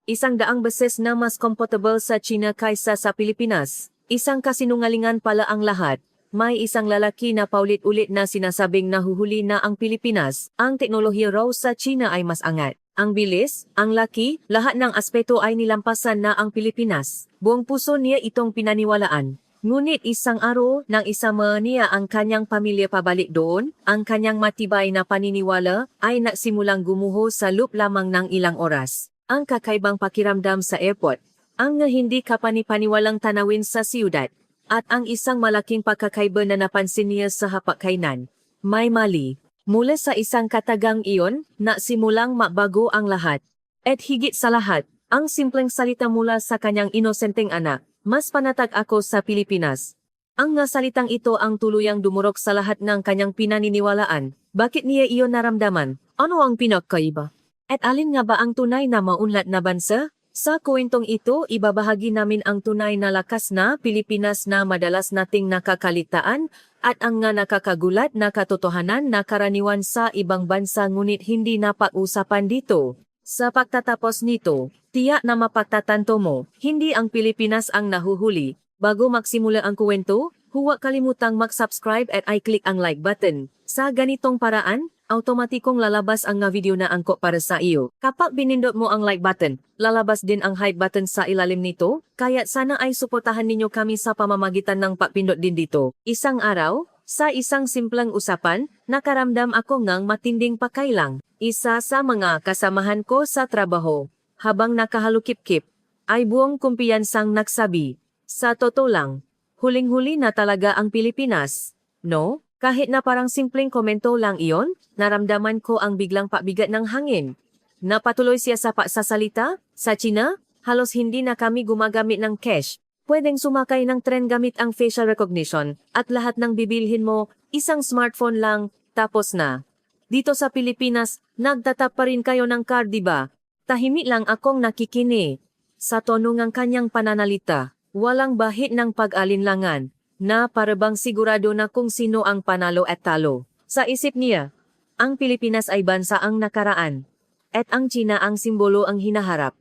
100 beses na mas comfortable sa China kaysa sa Pilipinas. Isang kasinungalingan pala ang lahat. May isang lalaki na paulit-ulit na sinasabing nahuhuli na ang Pilipinas. Ang teknolohiya raw sa China ay mas angat. Ang bilis, ang laki, lahat ng aspeto ay nilampasan na ang Pilipinas. Buong puso niya itong pinaniwalaan. Ngunit isang araw nang isama niya ang kanyang pamilya pabalik doon, ang kanyang matibay na paniniwala ay nagsimulang gumuho sa loob lamang ng ilang oras. Ang kakaibang pakiramdam sa airport, ang hindi kapanipaniwalang tanawin sa siyudad, at ang isang malaking pagkakaiba na napansin niya sa hapagkainan. May mali. Mula sa isang katagang iyon, nagsimulang magbago ang lahat. At higit sa lahat, ang simpleng salita mula sa kanyang inosenteng anak, mas panatag ako sa Pilipinas. Ang nga salitang ito ang tuluyang dumurok sa lahat ng kanyang pinaniniwalaan. Bakit niya iyon naramdaman? Ano ang pinakaiba? At alin nga ba ang tunay na maunlad na bansa? Sa kwentong ito, ibabahagi namin ang tunay na lakas na Pilipinas na madalas nating nakakalitaan at ang nga nakakagulat na katotohanan na karaniwan sa ibang bansa ngunit hindi napag-usapan dito. Sa pagtatapos nito, tiyak na mapagtatanto mo, hindi ang Pilipinas ang nahuhuli. Bago magsimula ang kwento, huwag kalimutang mag-subscribe at i-click ang like button. Sa ganitong paraan, automatikong lalabas ang nga video na angkop para sa iyo. Kapag binindot mo ang like button, lalabas din ang hype button sa ilalim nito, kaya sana ay suportahan ninyo kami sa pamamagitan ng pagpindot din dito. Isang araw, sa isang simpleng usapan, nakaramdam ako ngang matinding pakailang. Isa sa mga kasamahan ko sa trabaho, habang nakahalukip-kip, ay buong kumpiyansang nagsabi, sa totoo lang, huling-huli na talaga ang Pilipinas, no? Kahit na parang simpleng komento lang iyon, naramdaman ko ang biglang pabigat ng hangin. Napatuloy siya sa pagsasalita, sa China, halos hindi na kami gumagamit ng cash. Pwedeng sumakay ng tren gamit ang facial recognition, at lahat ng bibilhin mo, isang smartphone lang, tapos na. Dito sa Pilipinas, nagtatap pa rin kayo ng card, diba? Tahimik lang akong nakikinig. Sa tono ng kanyang pananalita, walang bahid ng pag-alinlangan, na parabang sigurado na kung sino ang panalo at talo. Sa isip niya, ang Pilipinas ay bansa ang nakaraan, at ang China ang simbolo ang hinaharap.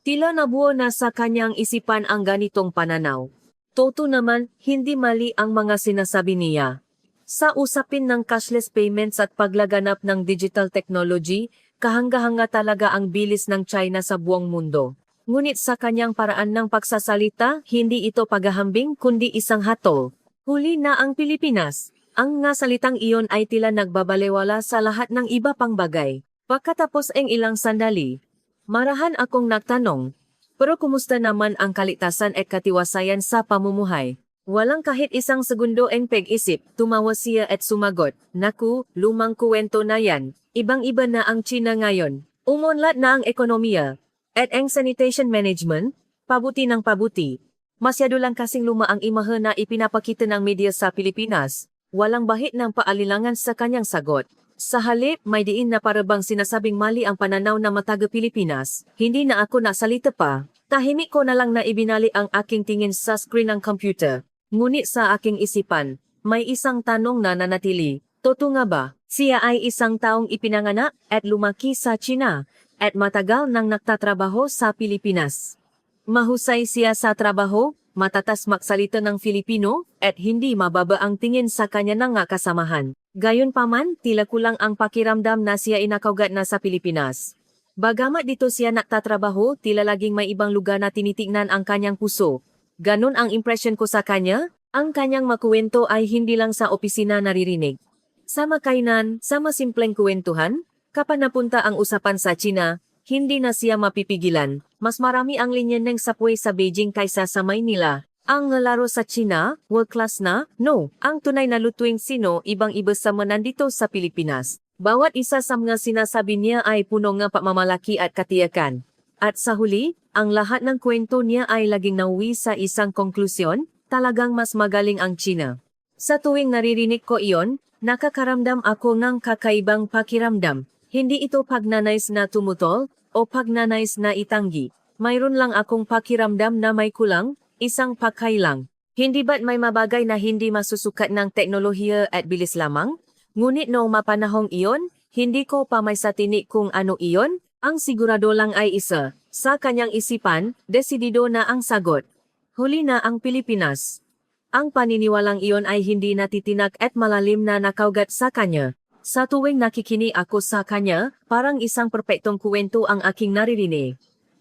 Tila nabuo na sa kanyang isipan ang ganitong pananaw. Toto naman, hindi mali ang mga sinasabi niya. Sa usapin ng cashless payments at paglaganap ng digital technology, kahanga-hanga talaga ang bilis ng China sa buong mundo. Ngunit sa kanyang paraan ng pagsasalita, hindi ito paghahambing kundi isang hatol. Huli na ang Pilipinas. Ang nga salitang iyon ay tila nagbabalewala sa lahat ng iba pang bagay. Pagkatapos ang ilang sandali, marahan akong nagtanong, pero kumusta naman ang kaligtasan at katiwasayan sa pamumuhay? Walang kahit isang segundo ang pag-isip, tumawa siya at sumagot, naku, lumang kuwento na yan. Ibang-iba na ang China ngayon. Umunlad na ang ekonomiya. At ang sanitation management, pabuti ng pabuti. Masyado lang kasing luma ang imahe na ipinapakita ng media sa Pilipinas. Walang bahid ng paalilangan sa kanyang sagot. Sa halip, may diin na parabang sinasabing mali ang pananaw na mataga Pilipinas. Hindi na ako nasalita pa. Tahimik ko na lang na ibinali ang aking tingin sa screen ng computer. Ngunit sa aking isipan, may isang tanong na nanatili. Totoo nga ba? Siya ay isang taong ipinanganak at lumaki sa China, at matagal nang nagtatrabaho sa Pilipinas. Mahusay siya sa trabaho, matatas magsalita ng Filipino, at hindi mababa ang tingin sa kanya ng kasamahan. Gayunpaman, tila kulang ang pakiramdam na siya inakaugat na sa Pilipinas. Bagamat dito siya nagtatrabaho, tila laging may ibang lugar na tinitignan ang kanyang puso. Ganon ang impression ko sa kanya, ang kanyang makuwento ay hindi lang sa opisina naririnig. Sa makainan, sa masimpleng kuwentuhan, kapag napunta ang usapan sa China, hindi na siya mapipigilan. Mas marami ang linya ng subway sa Beijing kaysa sa Maynila. Ang laro sa China, world class na? No, ang tunay na lutuing sino ibang-iba sa nandito sa Pilipinas. Bawat isa sa mga sinasabi niya ay puno ng pagmamalaki at katiyakan. At sa huli, ang lahat ng kwento niya ay laging nauwi sa isang konklusyon, talagang mas magaling ang China. Sa tuwing naririnig ko iyon, nakakaramdam ako ng kakaibang pakiramdam. Hindi ito pagnanais na tumutol o pagnanais na itanggi. Mayroon lang akong pakiramdam na may kulang, isang pakailang. Hindi ba't may mabagay na hindi masusukat ng teknolohiya at bilis lamang? Ngunit noong mapanahong iyon, hindi ko pa may satinik kung ano iyon, Ang sigurado lang ay isa, sa kanyang isipan, desidido na ang sagot. Huli na ang Pilipinas. Ang paniniwalang iyon ay hindi natitinak at malalim na nakaugat sa kanya. Sa tuwing nakikinig ako sa kanya, parang isang perpektong kwento ang aking naririnig.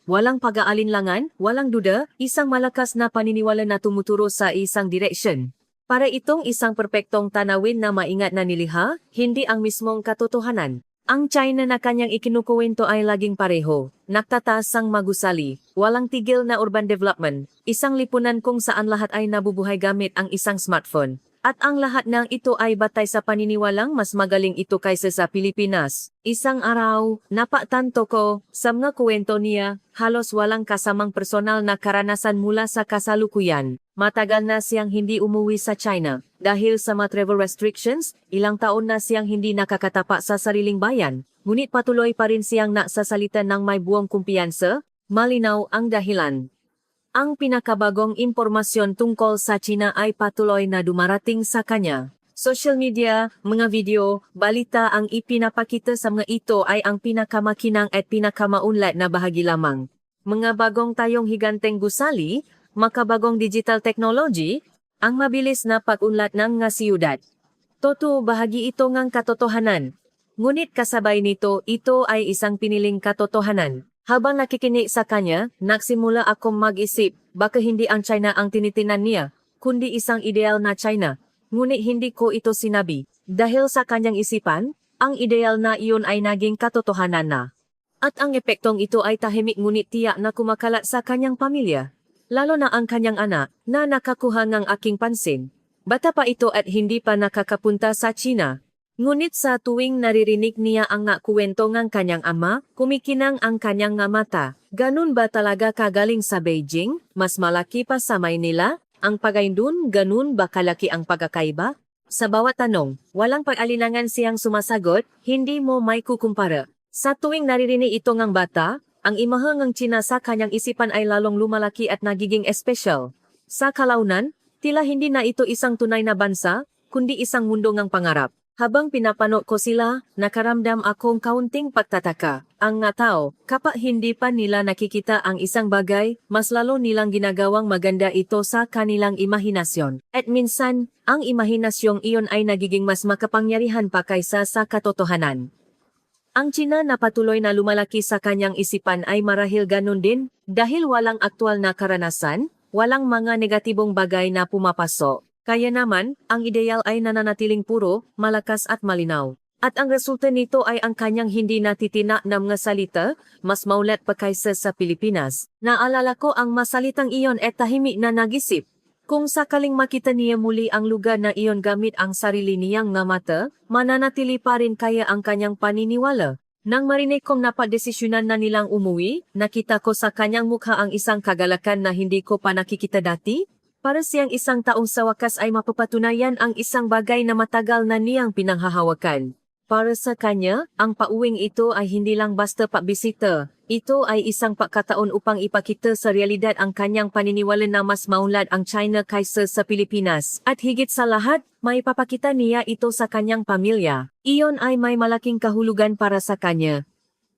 Walang pag-aalinlangan, walang duda, isang malakas na paniniwala na tumuturo sa isang direksyon. Para itong isang perpektong tanawin na maingat na niliha, hindi ang mismong katotohanan. Ang China na kanyang ikinukuwento ay laging pareho, nagtatasang magusali, walang tigil na urban development, isang lipunan kung saan lahat ay nabubuhay gamit ang isang smartphone. At ang lahat ng ito ay batay sa paniniwalang mas magaling ito kaysa sa Pilipinas. Isang araw, napatanto ko, sa mga kwento niya, halos walang kasamang personal na karanasan mula sa kasalukuyan. Matagal na siyang hindi umuwi sa China. Dahil sa mga travel restrictions, ilang taon na siyang hindi nakakatapa sa sariling bayan. Ngunit patuloy pa rin siyang nasasalita ng may buong kumpiyansa, malinaw ang dahilan. Ang pinakabagong impormasyon tungkol sa China ay patuloy na dumarating sa kanya. Social media, mga video, balita ang ipinapakita sa mga ito ay ang pinakamakinang at pinakamaunlad na bahagi lamang. Mga bagong tayong higanteng gusali, makabagong digital technology, ang mabilis na pag-unlad ng nga siyudad. Totoo bahagi ito ngang katotohanan. Ngunit kasabay nito, ito ay isang piniling katotohanan. Habang nakikinig sa kanya, nagsimula akong mag-isip, baka hindi ang China ang tinitinan niya, kundi isang ideal na China. Ngunit hindi ko ito sinabi. Dahil sa kanyang isipan, ang ideal na iyon ay naging katotohanan na. At ang epektong ito ay tahimik ngunit tiyak na kumakalat sa kanyang pamilya. Lalo na ang kanyang anak, na nakakuha ng aking pansin. Bata pa ito at hindi pa nakakapunta sa China. Ngunit sa tuwing naririnig niya ang nga kwento ng kanyang ama, kumikinang ang kanyang nga mata. Ganun ba talaga kagaling sa Beijing? Mas malaki pa sa Maynila? Ang pagaindun, ganun ba kalaki ang pagkakaiba? Sa bawat tanong, walang pag-alinlangan siyang sumasagot, hindi mo may kukumpara. Sa tuwing naririnig ito ng bata, ang imahe ng China sa kanyang isipan ay lalong lumalaki at nagiging espesyal. Sa kalaunan, tila hindi na ito isang tunay na bansa, kundi isang mundo ng pangarap. Habang pinapanood ko sila, nakaramdam akong kaunting pagtataka. Ang nga tao, kapag hindi pa nila nakikita ang isang bagay, mas lalo nilang ginagawang maganda ito sa kanilang imahinasyon. At minsan, ang imahinasyong iyon ay nagiging mas makapangyarihan pa kaysa sa katotohanan. Ang China na patuloy na lumalaki sa kanyang isipan ay marahil ganun din, dahil walang aktwal na karanasan, walang mga negatibong bagay na pumapasok. Kaya naman, ang ideal ay nananatiling puro, malakas at malinaw. At ang resulta nito ay ang kanyang hindi natitina na mga salita, mas maulat pa kaysa sa Pilipinas. Naalala ko ang masalitang iyon at tahimik na nag-isip. Kung sakaling makita niya muli ang lugar na iyon gamit ang sarili niyang nga mata, mananatili pa rin kaya ang kanyang paniniwala. Nang marinig kong napadesisyonan na nilang umuwi, nakita ko sa kanyang mukha ang isang kagalakan na hindi ko pa nakikita dati. Para siyang isang taong sa wakas ay mapapatunayan ang isang bagay na matagal na niyang pinanghahawakan. Para sa kanya, ang pauwing ito ay hindi lang basta pagbisita. Ito ay isang pagkataon upang ipakita sa realidad ang kanyang paniniwala na mas maunlad ang China kaysa sa Pilipinas. At higit sa lahat, may papakita niya ito sa kanyang pamilya. Iyon ay may malaking kahulugan para sa kanya.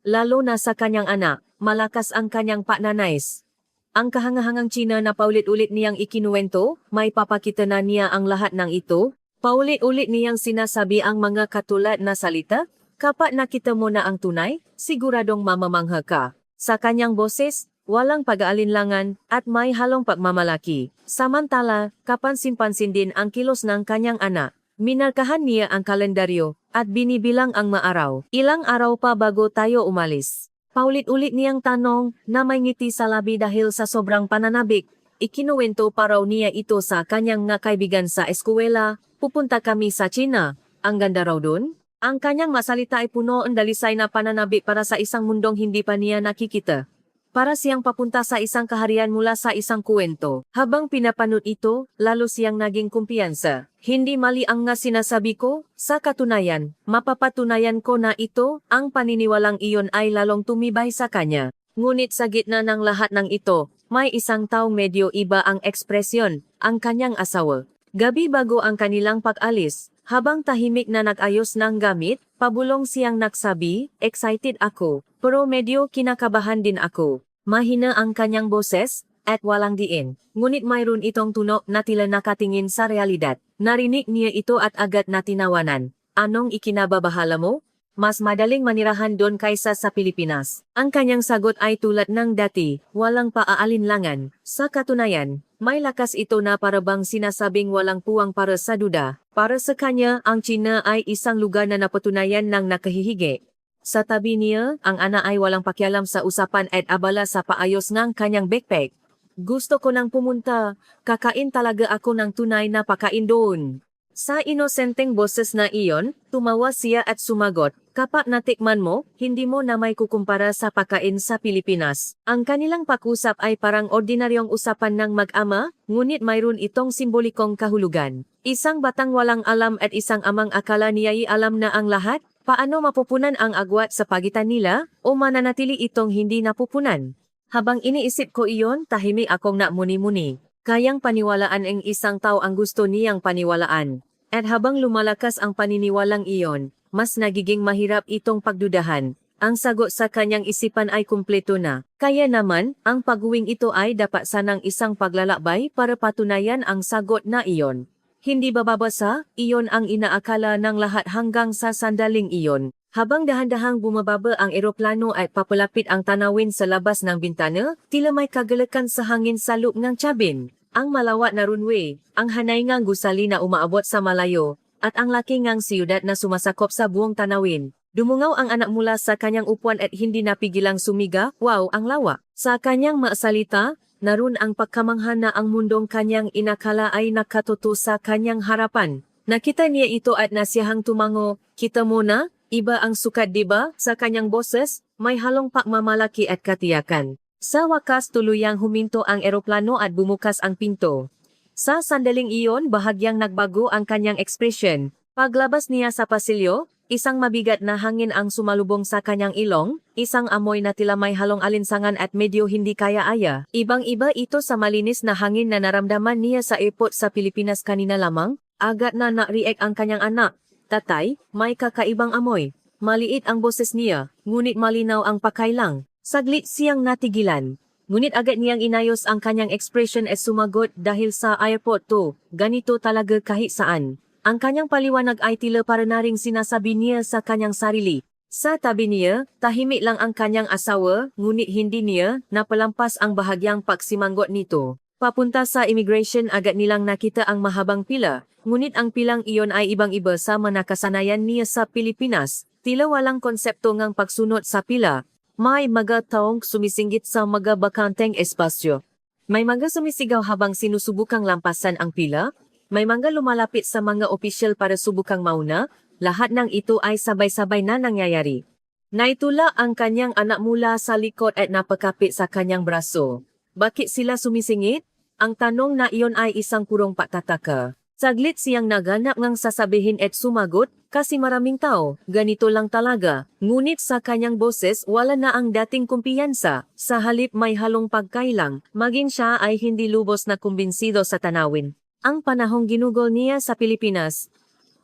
Lalo na sa kanyang anak, malakas ang kanyang pananais. Ang kahangahangang China na paulit-ulit niyang ikinuwento, may papakita na niya ang lahat ng ito. Paulit-ulit niyang sinasabi ang mga katulad na salita. Kapag nakita mo na ang tunay, siguradong mamamangha ka. Sa kanyang boses, walang pag-aalinlangan at may halong pagmamalaki. Samantala, kapansin-pansin din ang kilos ng kanyang anak. Minarkahan niya ang kalendaryo at binibilang ang maaraw. Ilang araw pa bago tayo umalis. Paulit-ulit niyang tanong na may ngiti sa labi dahil sa sobrang pananabik. Ikinuwento pa raw niya ito sa kanyang nga kaibigan sa eskwela. Pupunta kami sa China. Ang ganda raw dun. Ang kanyang masalita ay puno ng dalisay na pananabik para sa isang mundong hindi pa niya nakikita. Para siyang papunta sa isang kaharian mula sa isang kwento. Habang pinapanood ito, lalo siyang naging kumpiyansa. Hindi mali ang nga sinasabi ko, sa katunayan, mapapatunayan ko na ito, ang paniniwalang iyon ay lalong tumibay sa kanya. Ngunit sa gitna ng lahat ng ito, may isang taong medyo iba ang ekspresyon, ang kanyang asawa. Gabi bago ang kanilang pag-alis, Habang tahimik na nag-ayos ng gamit, pabulong siyang nagsabi, excited ako, pero medyo kinakabahan din ako. Mahina ang kanyang boses, at walang diin. Ngunit mayroon itong tunog na tila nakatingin sa realidad. Narinig niya ito at agad na tinawanan. Anong ikinababahala mo? Mas madaling manirahan doon kaysa sa Pilipinas. Ang kanyang sagot ay tulad ng dati, walang paaalinlangan. Sa katunayan, may lakas ito na parabang sinasabing walang puwang para sa duda. Para sa kanya, ang China ay isang lugar na napatunayan ng nakahihigi. Sa tabi niya, ang ana ay walang pakialam sa usapan at abala sa paayos ng kanyang backpack. Gusto ko nang pumunta, kakain talaga ako ng tunay na pakain doon. Sa inosenteng boses na iyon, tumawa siya at sumagot, kapag natikman mo, hindi mo na may kukumpara sa pagkain sa Pilipinas. Ang kanilang pakusap ay parang ordinaryong usapan ng mag-ama, ngunit mayroon itong simbolikong kahulugan. Isang batang walang alam at isang amang akala niya'y alam na ang lahat. Paano mapupunan ang agwat sa pagitan nila, o mananatili itong hindi napupunan? Habang iniisip ko iyon, tahimik akong namuni-muni. Kayang paniwalaan ang isang tao ang gusto niyang paniwalaan. At habang lumalakas ang paniniwalang iyon, mas nagiging mahirap itong pagdudahan. Ang sagot sa kanyang isipan ay kumpleto na. Kaya naman, ang pag-uwing ito ay dapat sanang isang paglalakbay para patunayan ang sagot na iyon. Hindi bababasa, iyon ang inaakala ng lahat hanggang sa sandaling iyon. Habang dahan-dahang bumababa ang eroplano at papalapit ang tanawin sa labas ng bintana, tila may kagalakan sa hangin sa loob ng cabin. Ang malawak na runway, ang hanay ngang gusali na umaabot sa malayo, at ang laki ngang siyudad na sumasakop sa buong tanawin. Dumungaw ang anak mula sa kanyang upuan at hindi napigilang sumiga, wow, ang lawak. Sa kanyang maasalita, naroon ang pagkamangha na ang mundong kanyang inakala ay nakatuto sa kanyang harapan. Nakita niya ito at nasiyahang tumango, kita mo na? Iba ang sukat diba? Sa kanyang boses, may halong pagmamalaki at katiyakan. Sa wakas tuluyang huminto ang eroplano at bumukas ang pinto. Sa sandaling iyon, bahagyang nagbago ang kanyang ekspresyon. Paglabas niya sa pasilyo, isang mabigat na hangin ang sumalubong sa kanyang ilong, isang amoy na tila may halong alinsangan at medyo hindi kaya-aya. Ibang-iba ito sa malinis na hangin na naramdaman niya sa airport sa Pilipinas kanina lamang. Agad na na-react ang kanyang anak. Tatay, may kakaibang amoy. Maliit ang boses niya, ngunit malinaw ang pakailang. Saglit siyang natigilan. Ngunit agad niyang inayos ang kanyang ekspresyon at sumagot dahil sa airport to, ganito talaga kahit saan. Ang kanyang paliwanag ay tila para na ring sinasabi niya sa kanyang sarili. Sa tabi niya, tahimik lang ang kanyang asawa, ngunit hindi niya napalampas ang bahagyang pagsimanggot nito. Papunta sa immigration agad nilang nakita ang mahabang pila, ngunit ang pilang iyon ay ibang-iba sa manakasanayan niya sa Pilipinas. Tila walang konsepto ngang pagsunod sa pila. May mga taong sumisinggit sa mga bakanteng espasyo. May mga sumisigaw habang sinusubukang lampasan ang pila. May mga lumalapit sa mga opisyal para subukang mauna. Lahat ng ito ay sabay-sabay na nangyayari. Naitula ang kanyang anak mula sa likod at napakapit sa kanyang braso. Bakit sila sumisingit? Ang tanong na iyon ay isang purong pagtataka. Saglit siyang naganap ngang sasabihin at sumagot, kasi maraming tao, ganito lang talaga. Ngunit sa kanyang boses wala na ang dating kumpiyansa. Sa halip may halong pagkailang, maging siya ay hindi lubos na kumbinsido sa tanawin. Ang panahong ginugol niya sa Pilipinas.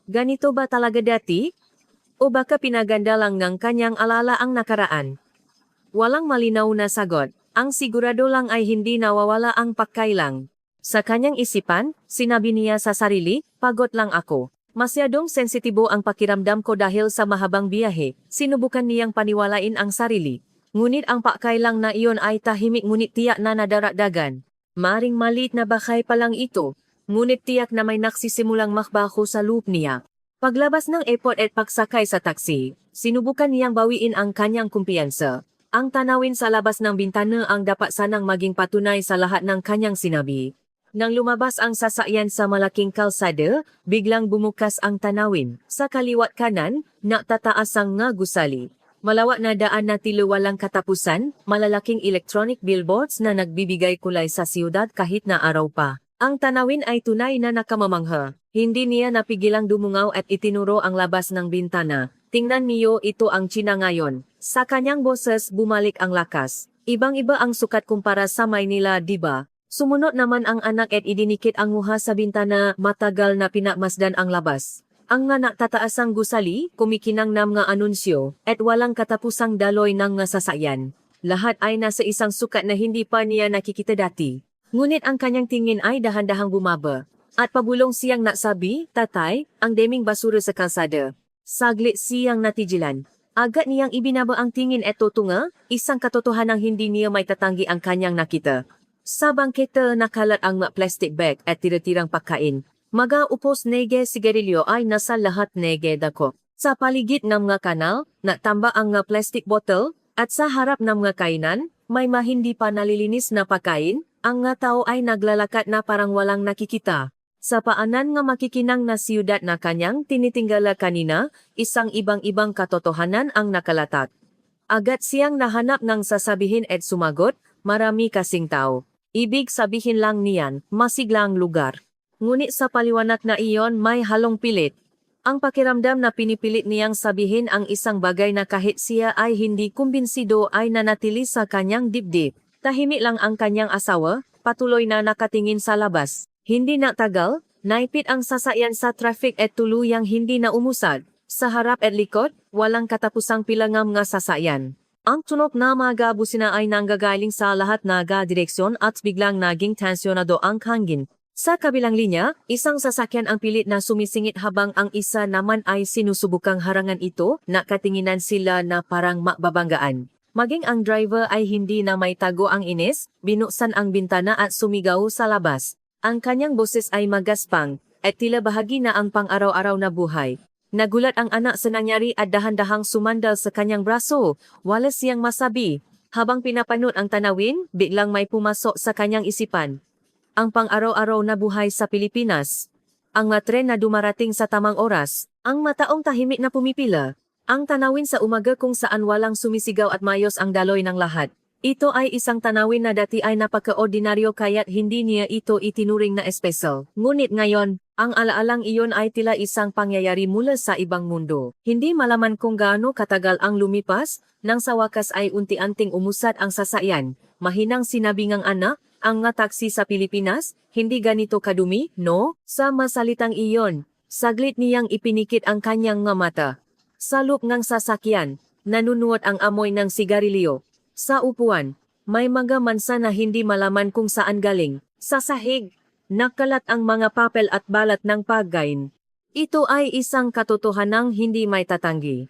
Ganito ba talaga dati? O baka pinaganda lang ng kanyang alala ang nakaraan? Walang malinaw na sagot. Ang sigurado lang ay hindi nawawala ang pagkailang. Sa kanyang isipan, sinabi niya sa sarili, pagod lang ako. Masyadong sensitibo ang pakiramdam ko dahil sa mahabang biyahe. Sinubukan niyang paniwalain ang sarili. Ngunit ang pagkailang na iyon ay tahimik ngunit tiyak na nadaragdagan. Maring maliit na bakay pa lang ito. Ngunit tiyak na may nagsisimulang makbaho sa loob niya. Paglabas ng airport at pagsakay sa taxi, sinubukan niyang bawiin ang kanyang kumpiyansa. Ang tanawin sa labas ng bintana ang dapat sanang maging patunay sa lahat ng kanyang sinabi. Nang lumabas ang sasakyan sa malaking kalsada, biglang bumukas ang tanawin. Sa kaliwat kanan, natataas ang nga gusali. Malawak na daan na tila walang katapusan, malalaking electronic billboards na nagbibigay kulay sa siyudad kahit na araw pa. Ang tanawin ay tunay na nakamamangha. Hindi niya napigilang dumungaw at itinuro ang labas ng bintana. Tingnan niyo, ito ang China ngayon. Sa kanyang boses bumalik ang lakas. Ibang-iba ang sukat kumpara sa Maynila, diba? Sumunod naman ang anak at idinikit ang muha sa bintana, matagal na pinakmasdan ang labas. Ang nga natataasang gusali, kumikinang nam nga anunsyo, at walang katapusang daloy ng nga sasakyan. Lahat ay nasa isang sukat na hindi pa niya nakikita dati. Ngunit ang kanyang tingin ay dahan-dahang bumaba. At pabulong siyang nasabi, "Tatay, ang deming basura sa kalsada." Saglit siyang natigilan. Agad niyang ibinaba ang tingin at tutunga, isang katotohanang hindi niya may tatanggi ang kanyang nakita. Sa bangketa nakalat ang mga plastic bag at tira-tirang pagkain. Mga upos nege sigarilyo ay nasa lahat nege dako. Sa paligid ng mga kanal, natamba ang mga plastic bottle, at sa harap ng mga kainan, may mahindi pa nalilinis na pagkain, ang mga tao ay naglalakad na parang walang nakikita. Sa paanan nga makikinang na siyudad na kanyang tinitinggala kanina, isang ibang-ibang katotohanan ang nakalatat. Agad siyang nahanap ng sasabihin at sumagot, "Marami kasing tao." Ibig sabihin lang niyan, masiglang lugar. Ngunit sa paliwanag na iyon may halong pilit. Ang pakiramdam na pinipilit niyang sabihin ang isang bagay na kahit siya ay hindi kumbinsido ay nanatili sa kanyang dibdib. Tahimik lang ang kanyang asawa, patuloy na nakatingin sa labas. Hindi nagtagal, naipit ang sasakyan sa traffic at tuluyang hindi na umusad. Sa harap at likod, walang katapusang pilangam nga sasakyan. Ang tunog na mga busina ay nanggagaling sa lahat na direksyon at biglang naging tensyonado ang hangin. Sa kabilang linya, isang sasakyan ang pilit na sumisingit habang ang isa naman ay sinusubukang harangan ito, nakatinginan sila na parang makbabanggaan. Maging ang driver ay hindi na may tago ang inis, binuksan ang bintana at sumigaw sa labas. Ang kanyang boses ay magaspang, at tila bahagi na ang pang-araw-araw na buhay. Nagulat ang anak sa nangyari at dahan-dahang sumandal sa kanyang braso, wala siyang masabi. Habang pinapanood ang tanawin, biglang may pumasok sa kanyang isipan. Ang pang-araw-araw na buhay sa Pilipinas. Ang mga tren na dumarating sa tamang oras, ang mataong tahimik na pumipila, ang tanawin sa umaga kung saan walang sumisigaw at mayos ang daloy ng lahat. Ito ay isang tanawin na dati ay napaka-ordinaryo kaya't hindi niya ito itinuring na espesyal. Ngunit ngayon, ang alaalang iyon ay tila isang pangyayari mula sa ibang mundo. Hindi malaman kung gaano katagal ang lumipas, nang sa wakas ay unti-anting umusad ang sasakyan. Mahinang sinabi ngang anak, "Ang nga taksi sa Pilipinas, hindi ganito kadumi, no?" Sa masalitang iyon, saglit niyang ipinikit ang kanyang nga mata. Sa loob ng sasakyan, nanunuot ang amoy ng sigarilyo. Sa upuan, may mga mansa na hindi malaman kung saan galing. Sa sahig, nakalat ang mga papel at balat ng pagkain. Ito ay isang katotohanang hindi may tatanggi.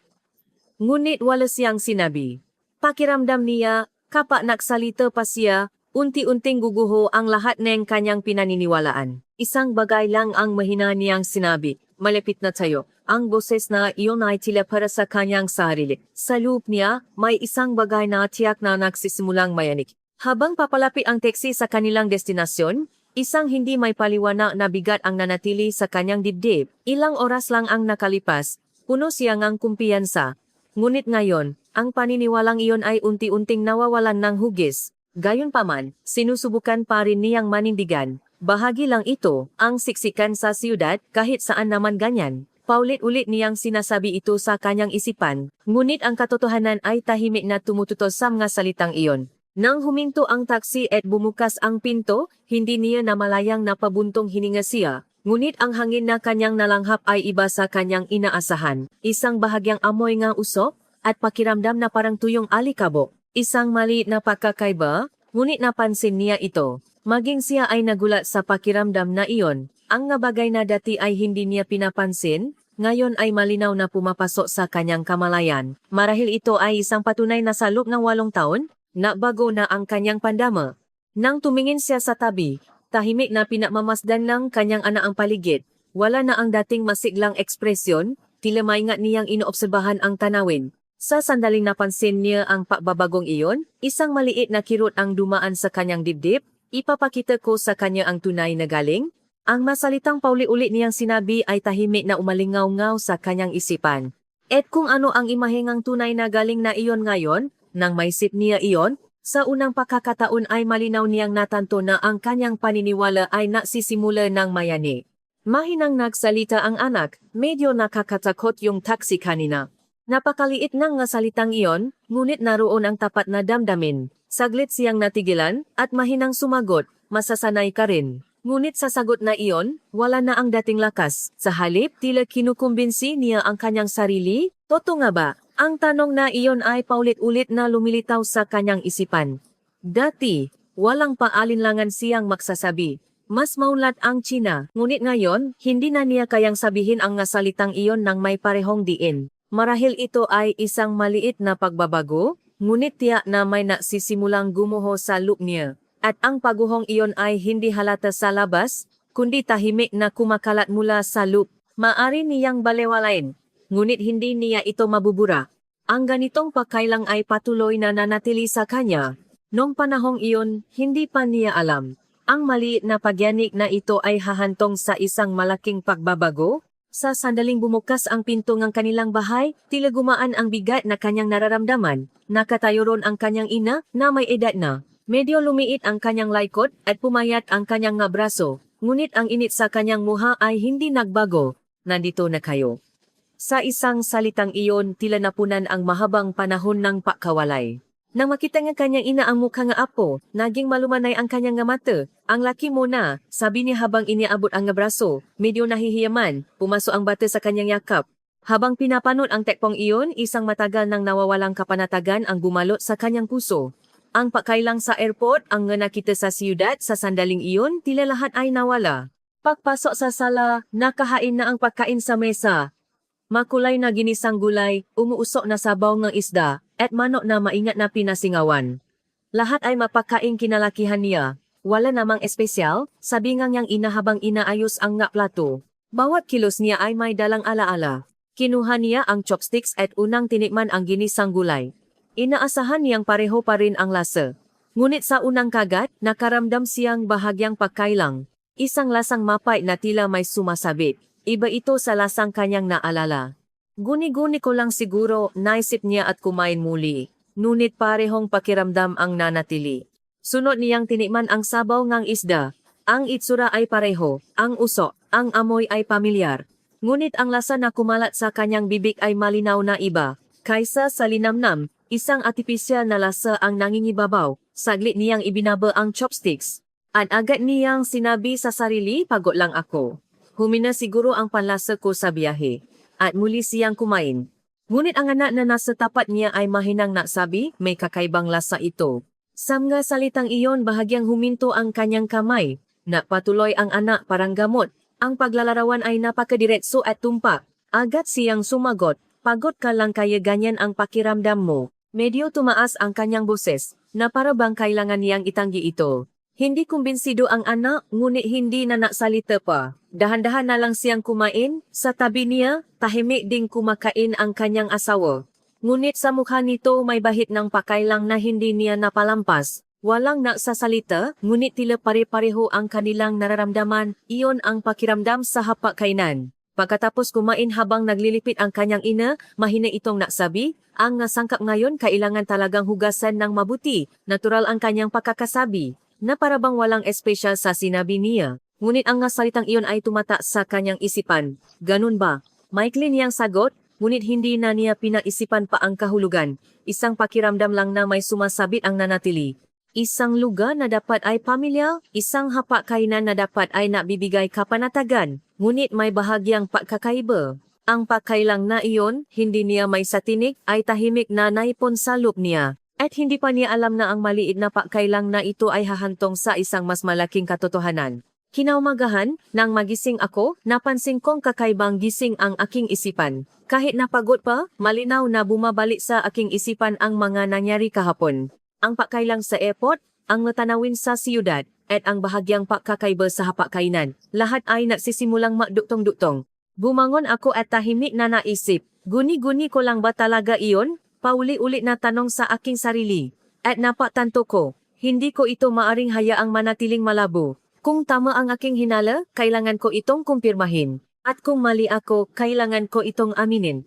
Ngunit wala siyang sinabi. Pakiramdam niya, kapag nagsalita pa siya, unti-unting guguho ang lahat ng kanyang pinaniniwalaan. Isang bagay lang ang mahina niyang sinabi, "Malapit na tayo." Ang boses na iyon ay tila para sa kanyang sarili. Sa loob niya, may isang bagay na tiyak na nagsisimulang mayanig. Habang papalapit ang teksi sa kanilang destinasyon, isang hindi may paliwanag na bigat ang nanatili sa kanyang dibdib. Ilang oras lang ang nakalipas, puno siya ng kumpiyansa. Ngunit ngayon, ang paniniwalang iyon ay unti-unting nawawalan ng hugis. Gayunpaman, sinusubukan pa rin niyang manindigan. Bahagi lang ito, ang siksikan sa siyudad, kahit saan naman ganyan. Paulit-ulit niyang sinasabi ito sa kanyang isipan, ngunit ang katotohanan ay tahimik na tumututos sa mga salitang iyon. Nang huminto ang taksi at bumukas ang pinto, hindi niya namalayang napabuntong hininga siya, ngunit ang hangin na kanyang nalanghap ay iba sa kanyang inaasahan. Isang bahagyang amoy ng usok, at pakiramdam na parang tuyong alikabok. Isang maliit na pagkakaiba, ngunit napansin niya ito. Maging siya ay nagulat sa pakiramdam na iyon. Ang nga bagay na dati ay hindi niya pinapansin, ngayon ay malinaw na pumapasok sa kanyang kamalayan. Marahil ito ay isang patunay na sa loob ng 8 taon, nabago na ang kanyang pandama. Nang tumingin siya sa tabi, tahimik na pinamamasdan ng kanyang anak ang paligid. Wala na ang dating masiglang ekspresyon, tila maingat niyang inoobserbahan ang tanawin. Sa sandaling napansin niya ang pagbabagong iyon, isang maliit na kirot ang dumaan sa kanyang dibdib. "Ipapakita ko sa kanya ang tunay na galing." Ang masalitang pauli-uli niyang sinabi ay tahimik na umalingaw-ngaw sa kanyang isipan. At kung ano ang imahingang tunay na galing na iyon ngayon, nang maisip niya iyon, sa unang pagkakataon ay malinaw niyang natanto na ang kanyang paniniwala ay nagsisimula ng mayani. Mahinang nagsalita ang anak, medyo nakakatakot yung taksi kanina. Napakaliit ng nga salitang iyon, ngunit naroon ang tapat na damdamin. Saglit siyang natigilan, at mahinang sumagot, "Masasanay ka rin." Ngunit sa sagot na iyon, wala na ang dating lakas. Sa halip, tila kinukumbinsi niya ang kanyang sarili. Totoo nga ba? Ang tanong na iyon ay paulit-ulit na lumilitaw sa kanyang isipan. Dati, walang paalinlangan siyang magsasabi. Mas maunlad ang China, ngunit ngayon, hindi na niya kayang sabihin ang salitang iyon ng may parehong diin. Marahil ito ay isang maliit na pagbabago, ngunit tiyak na may nagsisimulang gumuho sa loop niya. At ang paguhong iyon ay hindi halata sa labas, kundi tahimik na kumakalat mula sa loop. Maari niyang balewalain, ngunit hindi niya ito mabubura. Ang ganitong pagkailang ay patuloy na nanatili sa kanya. Noong panahong iyon, hindi pa niya alam. Ang maliit na pagyanik na ito ay hahantong sa isang malaking pagbabago. Sa sandaling bumukas ang pinto ng kanilang bahay, tila gumaan ang bigat na kanyang nararamdaman. Nakatayo ron ang kanyang ina na may edad na. Medyo lumiit ang kanyang laikot at pumayat ang kanyang nga braso. Ngunit ang init sa kanyang muha ay hindi nagbago. Nandito na kayo. Sa isang salitang iyon, tila napunan ang mahabang panahon ng pakawalay. Nang makita ng kanyang ina ang mukha nga apo, naging malumanay ang kanyang nga mata. Ang laki mo na, sabi niya habang iniabot ang nga braso. Medyo nahihiyaman, pumasok ang bata sa kanyang yakap. Habang pinapanot ang tekpong iyon, isang matagal nang nawawalang kapanatagan ang gumalot sa kanyang puso. Ang pakailang sa airport, ang nga nakita sa siyudad sa sandaling iyon, tila lahat ay nawala. Pagpasok sa sala, nakahain na ang pagkain sa mesa. Makulay na ginisang gulay, umuusok na sabaw ng isda, at manok na maingat na pinasingawan. Lahat ay mapakaing kinalakihan niya. Wala namang espesyal, sabi nga niyang ina habang inaayos ang nga plato. Bawat kilos niya ay may dalang alaala. Kinuha niya ang chopsticks at unang tinikman ang ginisang gulay. Inaasahan niyang pareho pa rin ang lasa. Ngunit sa unang kagat, nakaramdam siyang bahagyang pagkailang. Isang lasang mapait na tila may sumasabit. Iba ito sa lasang kanyang naalala. Guni-guni ko lang siguro, naisip niya at kumain muli. Ngunit parehong pakiramdam ang nanatili. Sunod niyang tinikman ang sabaw ng isda. Ang itsura ay pareho, ang usok, ang amoy ay pamilyar. Ngunit ang lasa na kumalat sa kanyang bibig ay malinaw na iba. Kaysa sa linamnam, isang artipisyal na lasa ang nangingibabaw. Saglit niyang ibinaba ang chopsticks. At agad niyang sinabi sa sarili, pagod lang ako. Humina siguro ang panlasa ko sa biyahe. At muli siyang kumain. Ngunit ang anak na nasa tapat niya ay mahinang nagsabi, may kakaibang lasa ito. Sa mga salitang iyon bahagyang huminto ang kanyang kamay. Napatuloy ang anak parang gamot. Ang paglalarawan ay napakadiretso at tumpak. Agad siyang sumagot, pagod ka lang kaya ganyan ang pakiramdam mo. Medyo tumaas ang kanyang boses, na para bang kailangan niyang itanggi ito. Hindi kumbinsido ang anak, ngunit hindi na naksalita pa. Dahan-dahan na lang siyang kumain, sa tabi niya, tahimik ding kumakain ang kanyang asawa. Ngunit sa mukha nito may bahid ng pakailang na hindi niya napalampas. Walang nagsasalita, ngunit tila pare-pareho ang kanilang nararamdaman, iyon ang pakiramdam sa hapag-kainan. Pagkatapos kumain habang naglilipit ang kanyang ina, mahina itong nagsabi, ang nasangkap ngayon kailangan talagang hugasan ng mabuti, natural ang kanyang pagkakasabi. Na parabang walang espesyal sa sinabi niya. Ngunit ang salitang iyon ay tumata sa kanyang isipan. Ganun ba? Maikli niyang sagot, ngunit hindi na niya pinaisipan pa ang kahulugan. Isang pakiramdam lang na may sumasabit ang nanatili. Isang lugar na dapat ay pamilya, isang hapag-kainan na dapat ay nabibigay kapanatagan, ngunit may bahagyang pagkakaiba. Ang pagkailang na iyon, hindi niya may satinik, ay tahimik na naipon sa loob niya. At hindi pa niya alam na ang maliit na pagkailang na ito ay hahantong sa isang mas malaking katotohanan. Kinaumagahan, nang magising ako, napansin kong kakaibang gising ang aking isipan. Kahit napagod pa, malinaw na bumabalik sa aking isipan ang mga nangyari kahapon. Ang pagkailang sa airport, ang natanawin sa siyudad, at ang bahagyang pagkakaiba sa hapag-kainan. Lahat ay nagsisimulang magduktong-duktong. Bumangon ako at tahimik na naisip, guni-guni ko lang ba talaga iyon? Pauli-ulit na tanong sa aking sarili. At napatanto ko, hindi ko ito maaring hayaang manatiling malabo. Kung tama ang aking hinala, kailangan ko itong kumpirmahin. At kung mali ako, kailangan ko itong aminin.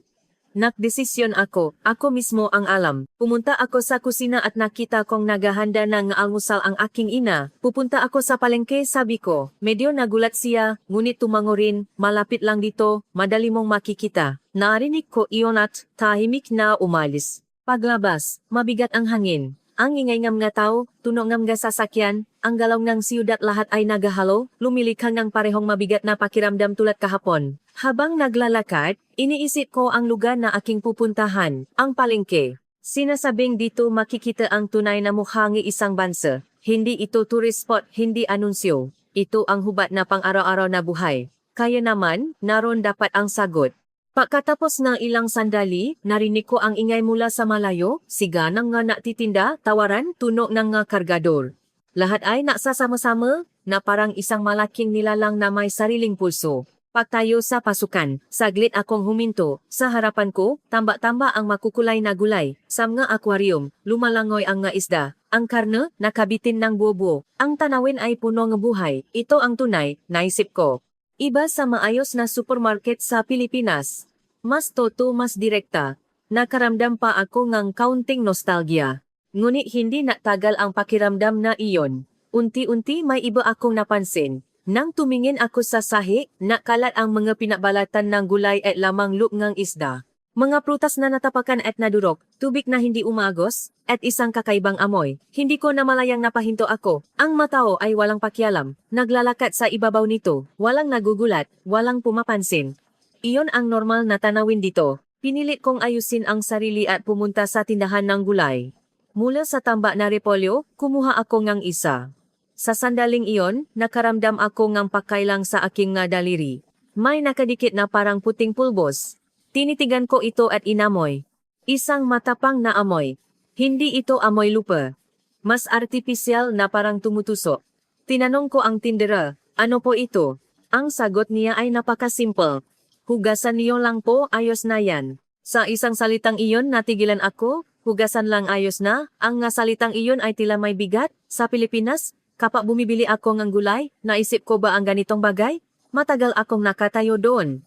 Nagdesisyon ako mismo ang alam. Pumunta ako sa kusina at nakita kong naghahanda ng almusal ang aking ina. Pupunta ako sa palengke, sabi ko. Medyo nagulat siya, ngunit tumango rin, malapit lang dito, madali mong makikita. Narinig ko iyon at tahimik na umalis. Paglabas, mabigat ang hangin. Ang ingay ng mga tao, tunog ng mga sasakyan, ang galaw ng siyudad lahat ay nagahalo, lumilikhang ng parehong mabigat na pakiramdam tulad kahapon. Habang naglalakad, iniisip ko ang lugar na aking pupuntahan, ang palengke. Sinasabing dito makikita ang tunay na mukha ng isang bansa. Hindi ito tourist spot, hindi anunsyo. Ito ang hubad na pang-araw-araw na buhay. Kaya naman, naroon dapat ang sagot. Pagkatapos ng ilang sandali, narinig ko ang ingay mula sa malayo, siga ng nga nagtitinda, tawaran, tunog ng nga kargador. Lahat ay nagsasama-sama, na parang isang malaking nilalang na may sariling pulso. Pagtayo sa pasukan, saglit akong huminto. Sa harapan ko, tamba-tamba ang makukulay na gulay. Sa mga aquarium, lumalangoy ang nga isda. Ang karne, nakabitin ng buo-buo. Ang tanawin ay puno ng buhay. Ito ang tunay, naisip ko. Iba sa maayos na supermarket sa Pilipinas. Mas toto, mas direkta. Nakaramdam pa ako ng kaunting nostalgia. Ngunit hindi natagal ang pakiramdam na iyon. Unti-unti may iba akong napansin. Nang tumingin ako sa sahi, nakalat ang mga pinabalatan ng gulay at lamang look ng isda. Mga prutas na natapakan at nadurok, tubig na hindi umagos, at isang kakaibang amoy. Hindi ko namalayang napahinto ako. Ang matao ay walang pakialam. Naglalakat sa ibabaw nito. Walang nagugulat, walang pumapansin. Iyon ang normal na tanawin dito. Pinilit kong ayusin ang sarili at pumunta sa tindahan ng gulay. Mula sa tamba na repolyo, kumuha ako ng isa. Sa sandaling iyon, nakaramdam ako ng pakailang sa aking nga daliri. May nakadikit na parang puting pulbos. Tinitigan ko ito at inamoy. Isang matapang na amoy. Hindi ito amoy lupa. Mas artipisyal na parang tumutusok. Tinanong ko ang tindera, ano po ito? Ang sagot niya ay napakasimple. Hugasan niyo lang po, ayos na yan. Sa isang salitang iyon natigilan ako, hugasan lang ayos na. Ang nga salitang iyon ay tila may bigat. Sa Pilipinas, kapag bumibili ako ng gulay, naisip ko ba ang ganitong bagay? Matagal akong nakatayo doon.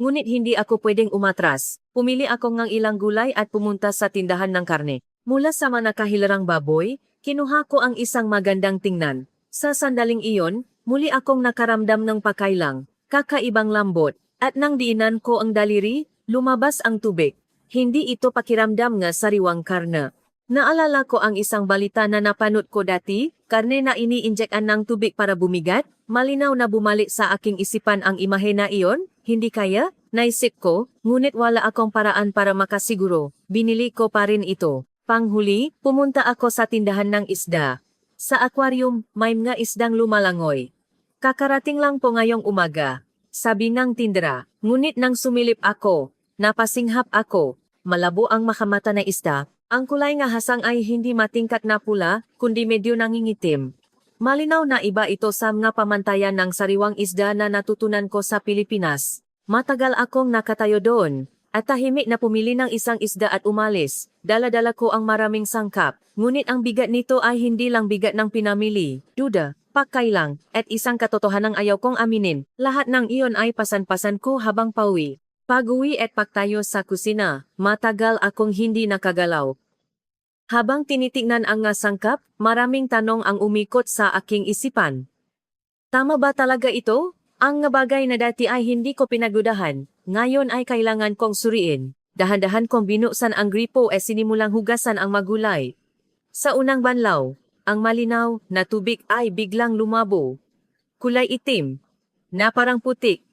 Ngunit hindi ako pwedeng umatras. Pumili ako ng ilang gulay at pumunta sa tindahan ng karne. Mula sa manakahilarang baboy, kinuha ko ang isang magandang tingnan. Sa sandaling iyon, muli akong nakaramdam ng pakailang, kakaibang lambot, at nang diinan ko ang daliri, lumabas ang tubig. Hindi ito pakiramdam nga sariwang karne. Naalala ko ang isang balita na napanood ko dati, karne na ini-injectan ng tubig para bumigat, malinaw na bumalik sa aking isipan ang imahe na iyon. Hindi kaya? Naisip ko, ngunit wala akong paraan para makasiguro. Binili ko pa rin ito. Panghuli, pumunta ako sa tindahan ng isda. Sa aquarium, may mga isdang lumalangoy. Kakarating lang po ngayong umaga. Sabi ng tindera, ngunit nang sumilip ako, napasinghap ako. Malabo ang makamata na isda. Ang kulay nga hasang ay hindi matingkat na pula, kundi medyo nangingitim. Malinaw na iba ito sa mga pamantayan ng sariwang isda na natutunan ko sa Pilipinas. Matagal akong nakatayo doon, at tahimik na pumili ng isang isda at umalis. Dala-dala ko ang maraming sangkap, ngunit ang bigat nito ay hindi lang bigat ng pinamili. Duda, pakailang, at isang katotohanang ayaw kong aminin. Lahat ng iyon ay pasan-pasan ko habang pauwi. Pag-uwi at pagtayo sa kusina, matagal akong hindi nakagalaw. Habang tinitingnan ang nga sangkap, maraming tanong ang umikot sa aking isipan. Tama ba talaga ito? Ang nga bagay na dati ay hindi ko pinagudahan, ngayon ay kailangan kong suriin. Dahan-dahan kong binuksan ang gripo at sinimulang hugasan ang magulay. Sa unang banlaw, ang malinaw na tubig ay biglang lumabo. Kulay itim, na parang putik,